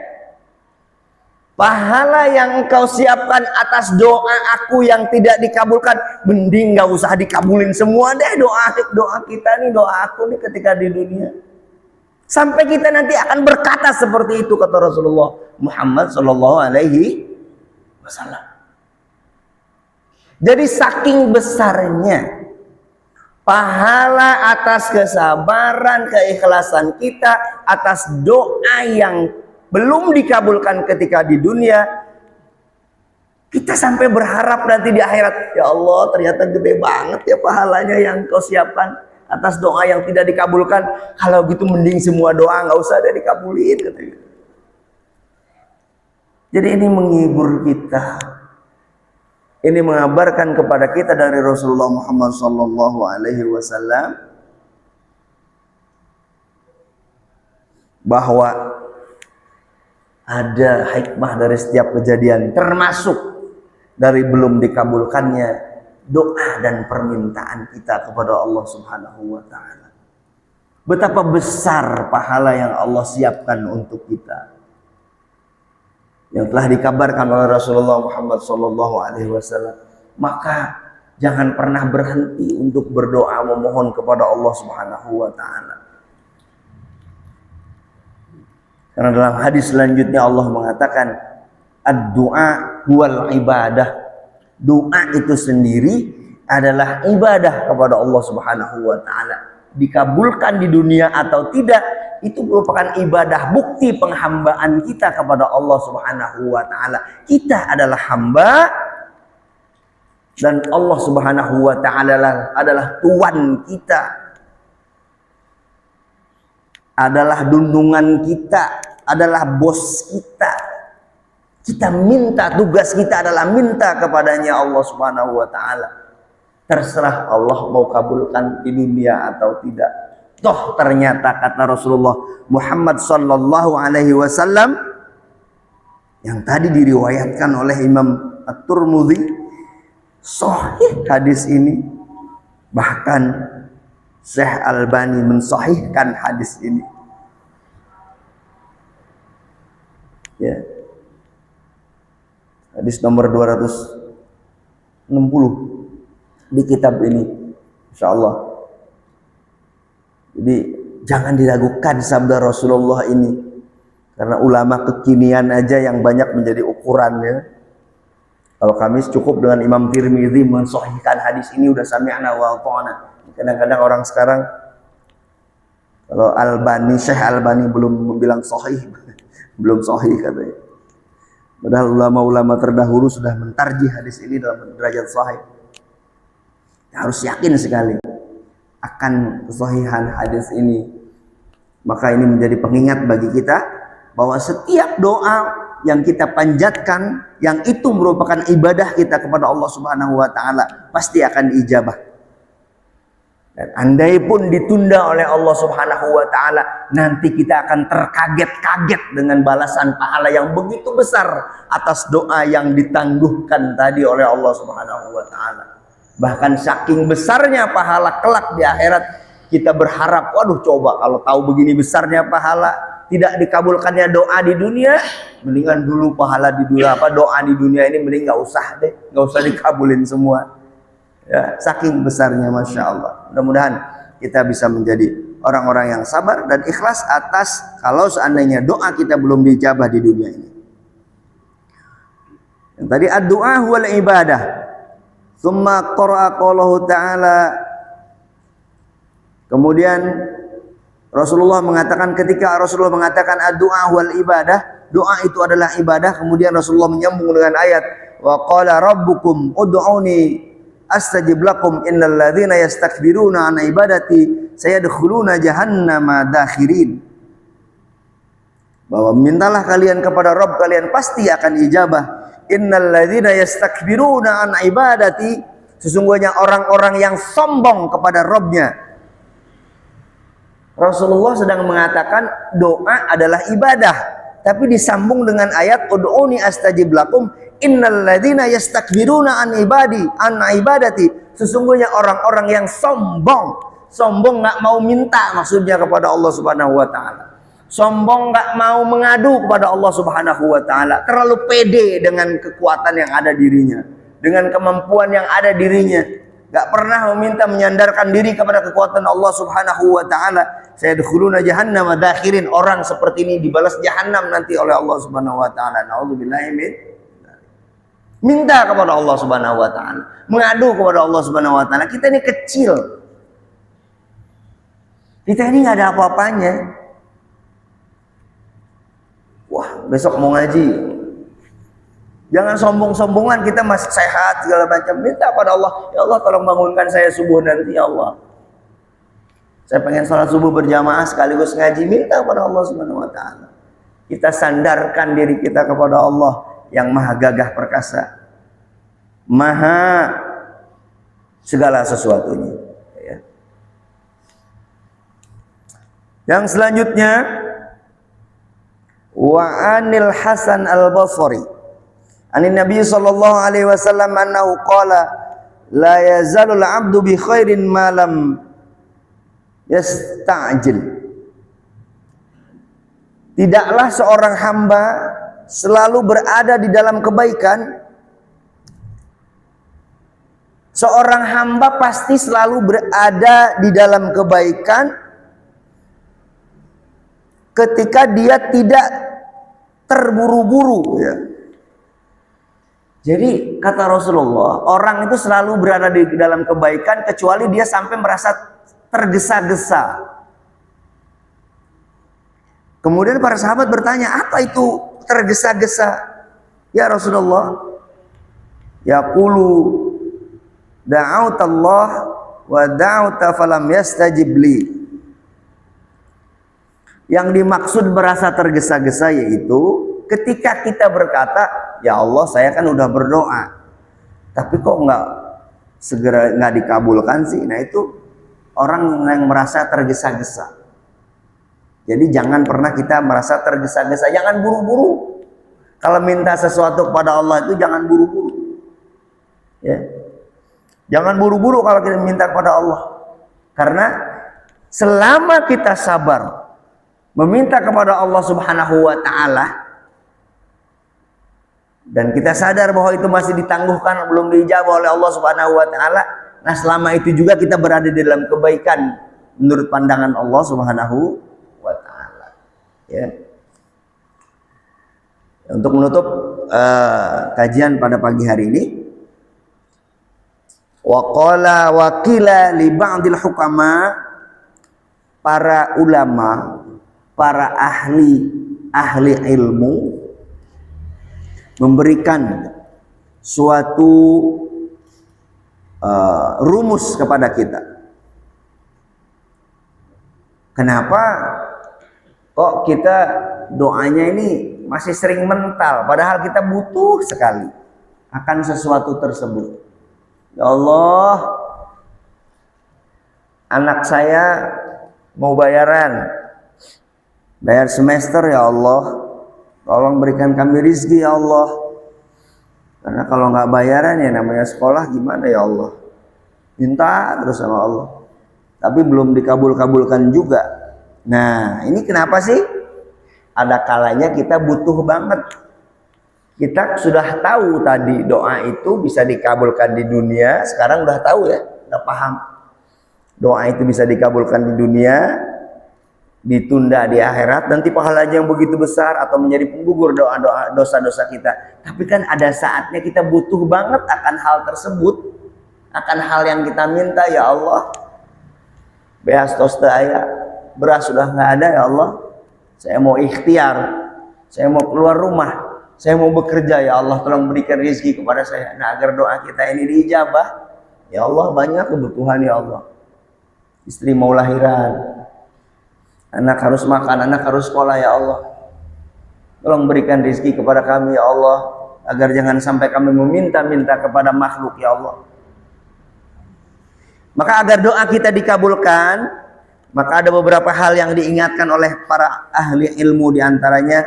pahala yang engkau siapkan atas doa aku yang tidak dikabulkan, mending gak usah dikabulin semua deh doa kita nih, doa aku nih ketika di dunia. Sampai kita nanti akan berkata seperti itu, kata Rasulullah Muhammad sallallahu alaihi wasallam. Jadi saking besarnya pahala atas kesabaran, keikhlasan kita atas doa yang belum dikabulkan ketika di dunia, kita sampai berharap nanti di akhirat, ya Allah, ternyata gede banget ya pahalanya yang kau siapkan atas doa yang tidak dikabulkan. Kalau gitu mending semua doa nggak usah ada dikabulin, katanya. Jadi ini menghibur kita, ini mengabarkan kepada kita dari Rasulullah Muhammad sallallahu alaihi wasallam bahwa ada hikmah dari setiap kejadian, termasuk dari belum dikabulkannya doa dan permintaan kita kepada Allah Subhanahu wa taala. Betapa besar pahala yang Allah siapkan untuk kita, yang telah dikabarkan oleh Rasulullah Muhammad sallallahu alaihi wasallam. Maka jangan pernah berhenti untuk berdoa memohon kepada Allah Subhanahu wa taala. Karena dalam hadis selanjutnya Allah mengatakan, ad-du'a huwal ibadah. Doa itu sendiri adalah ibadah kepada Allah Subhanahu wa taala. Dikabulkan di dunia atau tidak, itu merupakan ibadah, bukti penghambaan kita kepada Allah Subhanahu wa taala. Kita adalah hamba dan Allah Subhanahu wa taala adalah Tuhan kita, adalah junjungan kita, adalah bos kita. Kita minta, tugas kita adalah minta kepadanya Allah Subhanahu wa taala. Terserah Allah mau kabulkan di dunia atau tidak. Toh ternyata kata Rasulullah Muhammad sallallahu alaihi wasallam yang tadi diriwayatkan oleh Imam At-Tirmidzi, sahih hadis ini. Bahkan Syekh Albani mensahihkan hadis ini. Ya. Hadis nomor 260 di kitab ini, insyaallah. Jadi jangan diragukan sabda Rasulullah ini, karena ulama kekinian aja yang banyak menjadi ukurannya. Kalau kami cukup dengan Imam Tirmidzi mensahihkan hadis ini udah sami'na wa ata'na. Kadang-kadang orang sekarang kalau Syekh Albani belum bilang sahih, belum sahih katanya. Padahal ulama-ulama terdahulu sudah mentarjih hadis ini dalam derajat sahih. Harus yakin sekali akan kesahihan hadis ini. Maka ini menjadi pengingat bagi kita bahwa setiap doa yang kita panjatkan, yang itu merupakan ibadah kita kepada Allah Subhanahu wa taala, pasti akan diijabah. Dan andai pun ditunda oleh Allah Subhanahu wa taala, nanti kita akan terkaget-kaget dengan balasan pahala yang begitu besar atas doa yang ditangguhkan tadi oleh Allah Subhanahu wa taala. Bahkan saking besarnya pahala kelak di akhirat, kita berharap, waduh coba kalau tahu begini besarnya pahala, tidak dikabulkannya doa di dunia, mendingan dulu pahala di dunia, doa di dunia ini mending nggak usah deh, nggak usah dikabulin semua. Ya, saking besarnya, masya Allah. Mudah-mudahan kita bisa menjadi orang-orang yang sabar dan ikhlas atas kalau seandainya doa kita belum dijabah di dunia ini. Yang tadi ad-du'a wal ibadah. Tsumma qara'a qaulahu ta'ala. Kemudian Rasulullah mengatakan, ketika Rasulullah mengatakan ad-du'a wal ibadah, doa itu adalah ibadah. Kemudian Rasulullah menyambung dengan ayat, wa qala rabbukum ud'uni astajib lakum innal ladzina yastakbiruna an ibadati sayadkhuluna jahannama dakhirin. Bahwa mintalah kalian kepada Rabb kalian, pasti akan ijabah. Innal ladzina yastakbiruna an ibadati, sesungguhnya orang-orang yang sombong kepada Rabb-nya. Rasulullah sedang mengatakan doa adalah ibadah, tapi disambung dengan ayat ud'uni astajib lakum innal ladzina yastakbiruna an ibadati, sesungguhnya orang-orang yang sombong nggak mau minta, maksudnya kepada Allah Subhanahu wa taala. Sombong nggak mau mengadu kepada Allah Subhanahu wa taala, terlalu pede dengan kekuatan yang ada dirinya, dengan kemampuan yang ada dirinya, nggak pernah meminta menyandarkan diri kepada kekuatan Allah Subhanahu wa taala. Sayadkhuluna jahannama dakhirin, orang seperti ini dibalas jahannam nanti oleh Allah Subhanahu wa taala. Nauzubillahi min. Minta kepada Allah Subhanahu wa taala, mengadu kepada Allah Subhanahu wa taala. Kita ini kecil. Kita ini nggak ada apa-apanya. Wah, besok mau ngaji. Jangan sombong-sombongan, kita masih sehat segala macam. Minta pada Allah, ya Allah tolong bangunkan saya subuh nanti ya Allah. Saya pengen sholat subuh berjamaah sekaligus ngaji. Minta kepada Allah Subhanahu wa taala. Kita sandarkan diri kita kepada Allah yang maha gagah perkasa, maha segala sesuatunya. Ya. Yang selanjutnya, wa anil Hasan al-Basri, anin Nabi sallallahu alaihi wasallam annahu qala la yazalul abdu bi khairin ma lam yasta'jil. Tidaklah seorang hamba selalu berada di dalam kebaikan. Seorang hamba pasti selalu berada di dalam kebaikan ketika dia tidak terburu-buru, ya. Jadi kata Rasulullah, orang itu selalu berada di dalam kebaikan kecuali dia sampai merasa tergesa-gesa. Kemudian para sahabat bertanya, apa itu tergesa-gesa ya Rasulullah? Yaqulu da'autallah wa da'auta falam yastajib li. Yang dimaksud merasa tergesa-gesa yaitu ketika kita berkata, ya Allah saya kan udah berdoa, tapi kok nggak dikabulkan sih. Nah itu orang yang merasa tergesa-gesa. Jadi jangan pernah kita merasa tergesa-gesa, jangan buru-buru. Kalau minta sesuatu kepada Allah itu jangan buru-buru. Ya. Jangan buru-buru kalau kita minta kepada Allah. Karena selama kita sabar meminta kepada Allah Subhanahu wa taala dan kita sadar bahwa itu masih ditangguhkan, belum dijawab oleh Allah Subhanahu wa taala, nah selama itu juga kita berada di dalam kebaikan menurut pandangan Allah Subhanahu wa taala. Ya. Untuk menutup kajian pada pagi hari ini, waqala wakila li ba'dil hukama, para ulama, para ahli ilmu memberikan suatu rumus kepada kita. Kenapa kok kita doanya ini masih sering mental, padahal kita butuh sekali akan sesuatu tersebut. Ya Allah, anak saya mau bayar semester ya Allah, tolong berikan kami rizki ya Allah, karena kalau nggak bayaran ya namanya sekolah gimana ya Allah. Minta terus sama Allah tapi belum dikabulkan juga. Nah ini kenapa sih? Ada kalanya kita butuh banget. Kita sudah tahu tadi doa itu bisa dikabulkan di dunia, sekarang udah tahu ya, udah paham doa itu bisa dikabulkan di dunia, ditunda di akhirat, nanti pahalanya yang begitu besar atau menjadi penggugur doa-doa dosa-dosa kita. Tapi kan ada saatnya kita butuh banget akan hal tersebut, akan hal yang kita minta. Ya Allah, beas tosta ayah, beras sudah nggak ada ya Allah, saya mau ikhtiar, saya mau keluar rumah, saya mau bekerja ya Allah, tolong berikan rezeki kepada saya. Nah agar doa kita ini diijabah, ya Allah banyak kebutuhan ya Allah, istri mau lahiran, anak harus makan, anak harus sekolah ya Allah, tolong berikan rezeki kepada kami ya Allah, agar jangan sampai kami meminta-minta kepada makhluk ya Allah. Maka agar doa kita dikabulkan, maka ada beberapa hal yang diingatkan oleh para ahli ilmu, diantaranya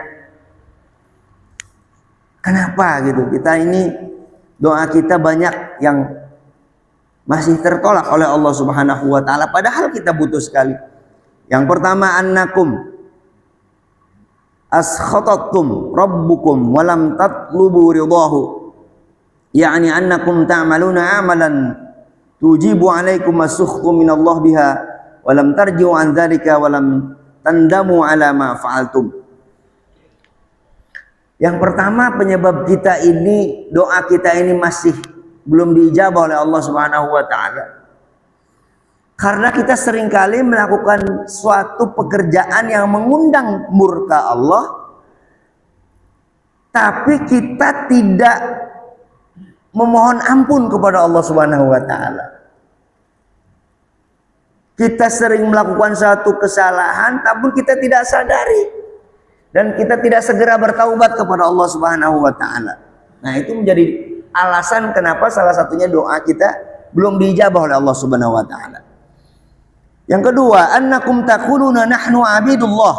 kenapa gitu kita ini doa kita banyak yang masih tertolak oleh Allah Subhanahu wa taala padahal kita butuh sekali. Yang pertama, annakum askhatatum rabbukum walam tatlubu ridahu, yakni annakum ta'maluna amalan tujibu alaikum as-sukhtu minallah biha walam tarji'u an dzalika walam tandamu ala ma fa'altum. Yang pertama, penyebab kita ini, doa kita ini masih belum diijabah oleh Allah Subhanahu wa taala karena kita seringkali melakukan suatu pekerjaan yang mengundang murka Allah, tapi kita tidak memohon ampun kepada Allah Subhanahu wa taala. Kita sering melakukan satu kesalahan tapi kita tidak sadari dan kita tidak segera bertaubat kepada Allah Subhanahu wa taala. Nah, itu menjadi alasan kenapa salah satunya doa kita belum diijabah oleh Allah Subhanahu wa taala. Yang kedua, annakum taquluna nahnu abidullah.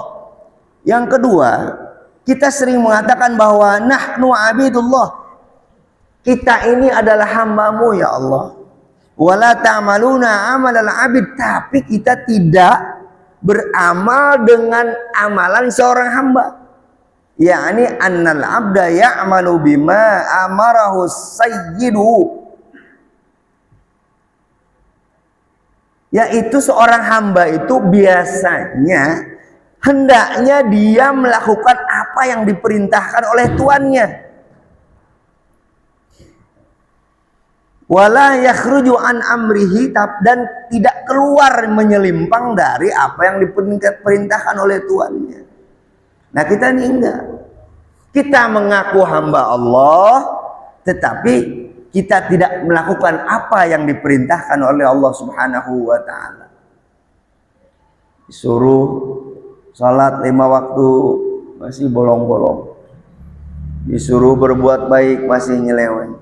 Yang kedua, kita sering mengatakan bahwa nahnu abidullah, kita ini adalah hamba-Mu ya Allah. Wala ta'maluna amalal abid, tapi kita tidak beramal dengan amalan seorang hamba. Yakni annal abda ya'malu bima amarahu sayyidu, yaitu seorang hamba itu biasanya hendaknya dia melakukan apa yang diperintahkan oleh tuannya. Wala yakhruju an amrihi, dan tidak keluar menyelimpang dari apa yang diperintahkan oleh tuannya. Nah, kita ini enggak. Kita mengaku hamba Allah, tetapi kita tidak melakukan apa yang diperintahkan oleh Allah Subhanahu wa taala. Disuruh Salat 5 waktu masih bolong-bolong. Disuruh berbuat baik masih nyeleweng.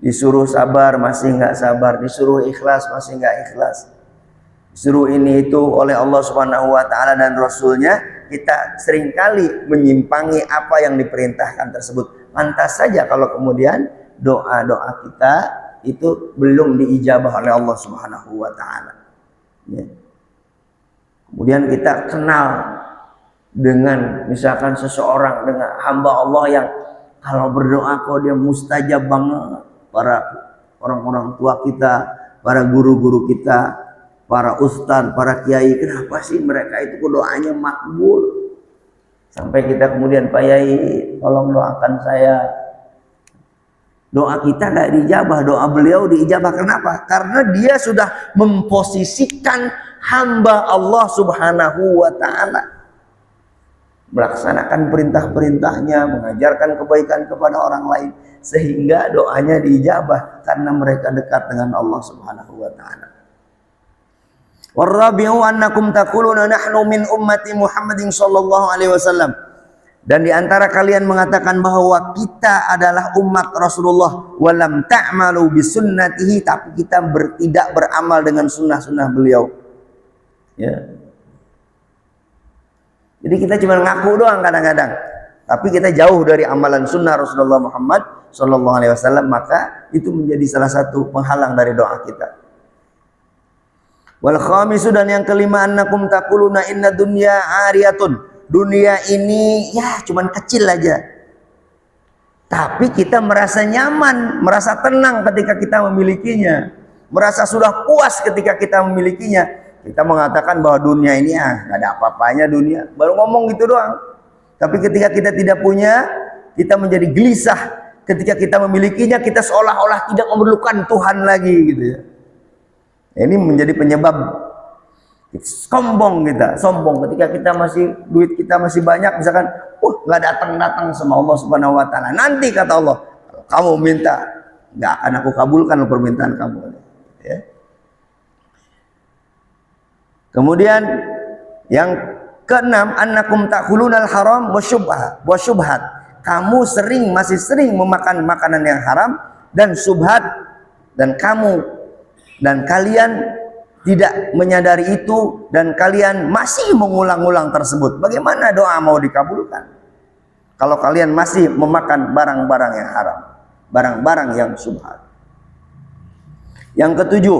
Disuruh sabar masih nggak sabar. Disuruh ikhlas masih nggak ikhlas. Disuruh ini itu oleh Allah Subhanahu wa taala dan Rasulnya, kita seringkali menyimpangi apa yang diperintahkan tersebut. Pantas saja kalau kemudian doa-doa kita itu belum diijabah oleh Allah Subhanahu wa taala. Ya. Kemudian kita kenal dengan misalkan seseorang, dengan hamba Allah yang kalau berdoa kok dia mustajab banget. Para orang-orang tua kita, para guru-guru kita, para ustadz, para kiai, kenapa sih mereka itu doanya makbul? Sampai kita kemudian, Pak Yai tolong doakan saya. Doa kita nggak diijabah, doa beliau diijabah. Kenapa? Karena dia sudah memposisikan hamba Allah Subhanahu wa ta'ala, melaksanakan perintah-perintahnya, mengajarkan kebaikan kepada orang lain, sehingga doanya diijabah karena mereka dekat dengan Allah Subhanahu wa ta'ala. Warabi'u annakum taquluna nahnu min ummati Muhammadin sallallahu alaihi wasallam. Dan di antara kalian mengatakan bahwa kita adalah umat Rasulullah, walam ta'malu bisunnatihi, tapi kita tidak beramal dengan sunnah-sunnah beliau. Ya. Jadi kita cuma ngaku doang kadang-kadang, tapi kita jauh dari amalan sunnah Rasulullah Muhammad sallallahu alaihi wasallam, maka itu menjadi salah satu penghalang dari doa kita. Wal khamisu, dan yang kelima, annakum taquluna inna dunya ariyatun. Dunia ini ya cuman kecil aja. Tapi kita merasa nyaman, merasa tenang ketika kita memilikinya. Merasa sudah puas ketika kita memilikinya. Kita mengatakan bahwa dunia ini nggak ada apa-apanya dunia. Baru ngomong gitu doang. Tapi ketika kita tidak punya, kita menjadi gelisah. Ketika kita memilikinya, kita seolah-olah tidak memerlukan Tuhan lagi gitu ya. Ini menjadi penyebab sombong kita, sombong ketika duit kita masih banyak, misalkan, nggak datang sama Allah Subhanahu wa taala. Nanti kata Allah, kamu minta, nggak akan aku kabulkan permintaan kamu. Ya. Kemudian yang keenam, annakum ta'kulunal haram wa syubhat. Kamu masih sering memakan makanan yang haram dan syubhat, dan kalian tidak menyadari itu, dan kalian masih mengulang-ulang tersebut. Bagaimana doa mau dikabulkan kalau kalian masih memakan barang-barang yang haram, barang-barang yang syubhat? Yang ketujuh,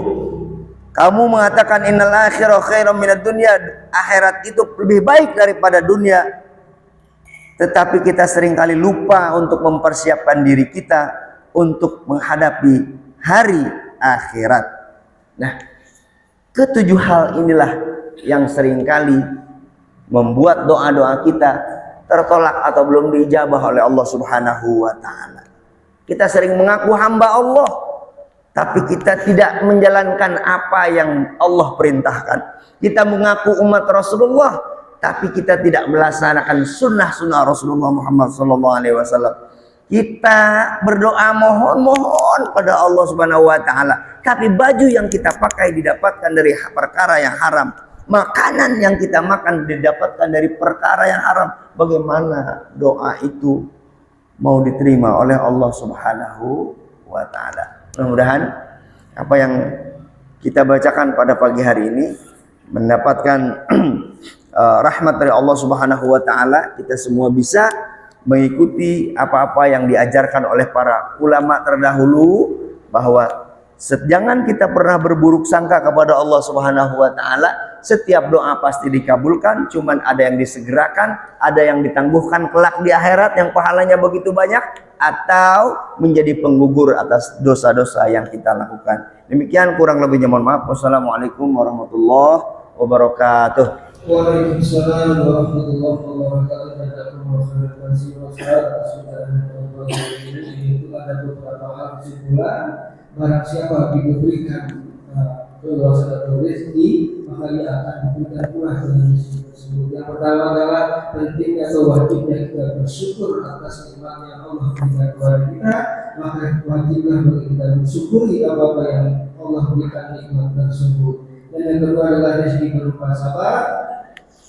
kamu mengatakan innal akhirah khairum minad dunya, akhirat itu lebih baik daripada dunia. Tetapi kita seringkali lupa untuk mempersiapkan diri kita untuk menghadapi hari akhirat. Nah, ketujuh hal inilah yang seringkali membuat doa-doa kita tertolak atau belum diijabah oleh Allah Subhanahu wa ta'ala. Kita sering mengaku hamba Allah, tapi kita tidak menjalankan apa yang Allah perintahkan. Kita mengaku umat Rasulullah, tapi kita tidak melaksanakan sunnah-sunnah Rasulullah Muhammad SAW. Kita berdoa mohon pada Allah Subhanahu wa ta'ala, tapi baju yang kita pakai didapatkan dari perkara yang haram. Makanan yang kita makan didapatkan dari perkara yang haram. Bagaimana doa itu mau diterima oleh Allah Subhanahu wa ta'ala? Mudah-mudahan apa yang kita bacakan pada pagi hari ini mendapatkan rahmat dari Allah Subhanahu wa ta'ala. Kita semua bisa mengikuti apa-apa yang diajarkan oleh para ulama terdahulu, bahwa jangan kita pernah berburuk sangka kepada Allah Subhanahu wa ta'ala. Setiap doa pasti dikabulkan, cuman ada yang disegerakan, ada yang ditangguhkan kelak di akhirat yang pahalanya begitu banyak, atau menjadi penggugur atas dosa-dosa yang kita lakukan. Demikian, kurang lebihnya mohon maaf. Wassalamualaikum warahmatullahi wabarakatuh. Waalaikumsalam warahmatullahi wabarakatuh. Itu ada beberapa hal kesimpulan. Barang siapa diberikan keluasan atau rezeki, maka dia akan diberikan pula dengan rezeki tersebut. Yang pertama adalah pentingnya atau wajibnya kita bersyukur atas nikmat yang Allah berikan kepada kita. Maka wajiblah bagi kita mensyukuri apa yang Allah berikan nikmat tersebut. Dan yang kedua adalah rezeki berupa sabar.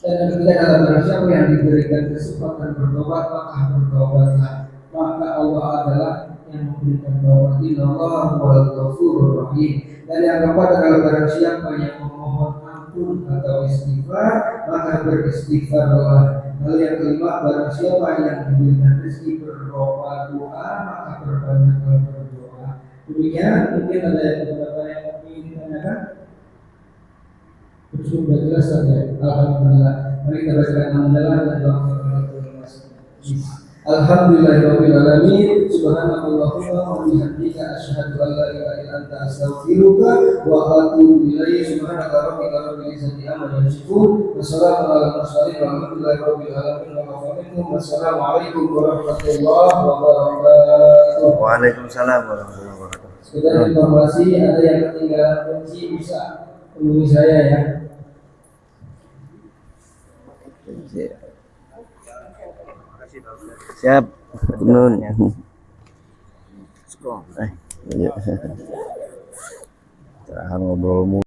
Dan yang ketiga adalah barang siapa yang diberikan kesempatan bertobat maka bertobatlah. Maka Allah adalah yang memberikan taubat. Innallaha huwal ghafurur rahim. Dan yang keempat adalah barang siapa yang memohon ampun atau istighfar maka beristighfarlah. Lalu yang kelima, barang siapa yang diberikan rezeki berupa doa maka perbanyaklah berdoa. Demikian, mungkin ada beberapa yang ingin ditanyakan. Terus sudah jelas saja. Alhamdulillah. Mari kita bacakan alhamdulillah dan doa kepada Alhamdulillahirabbil alamin. Subhanakallahumma wa bihamdika asyhadu an la ilaha illa anta astaghfiruka wa atubu ilaik. Subhanaka rabbika rabbil izzati amma yasifun. Wassalamu ala mursalin walhamdulillahirabbil alamin. Wassalamualaikum warahmatullahi wabarakatuh. Waalaikumsalam warahmatullahi wabarakatuh. Sekedar informasi, ada yang ketinggalan kunci bisa hubungi saya ya. Siap. Nun. Iya. Ngobrol